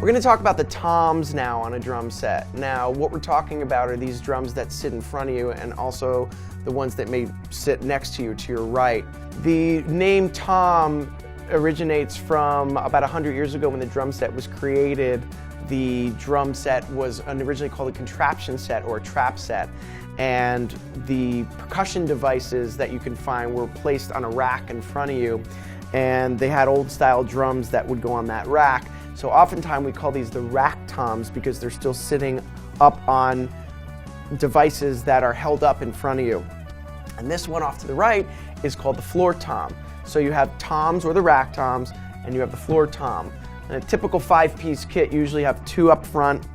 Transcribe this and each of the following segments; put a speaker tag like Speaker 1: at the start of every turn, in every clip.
Speaker 1: We're going to talk about the toms now on a drum set. Now, what we're talking about are these drums that sit in front of you and also the ones that may sit next to you to your right. The name tom originates from about 100 years ago when the drum set was created. The drum set was originally called a contraption set or a trap set, and the percussion devices that you can find were placed on a rack in front of you, and they had old style drums that would go on that rack. So oftentimes we call these the rack toms because they're still sitting up on devices that are held up in front of you. And this one off to the right is called the floor tom. So you have toms or the rack toms, and you have the floor tom. And a typical 5-piece kit usually have 2 up front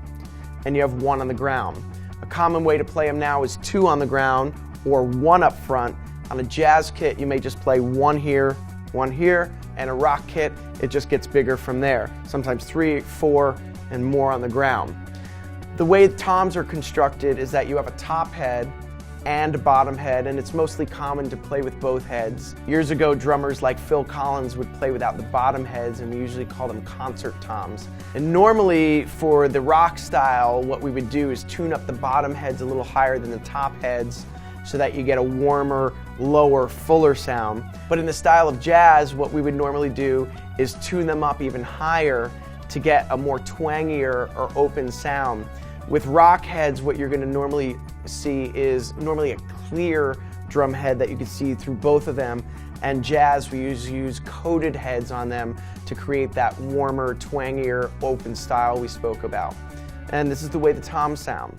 Speaker 1: and you have 1 on the ground. A common way to play them now is 2 on the ground or 1 up front. On a jazz kit you may just play 1 here, and a rock kit it just gets bigger from there. Sometimes 3, 4, and more on the ground. The way toms are constructed is that you have a top head and a bottom head, and it's mostly common to play with both heads. Years ago, drummers like Phil Collins would play without the bottom heads, and we usually call them concert toms. And normally for the rock style, what we would do is tune up the bottom heads a little higher than the top heads so that you get a warmer, lower, fuller sound. But in the style of jazz, what we would normally do is tune them up even higher to get a more twangier or open sound. With rock heads, what you're going to normally see is normally a clear drum head that you can see through both of them, and jazz we use coated heads on them to create that warmer, twangier, open style we spoke about. And this is the way the toms sound.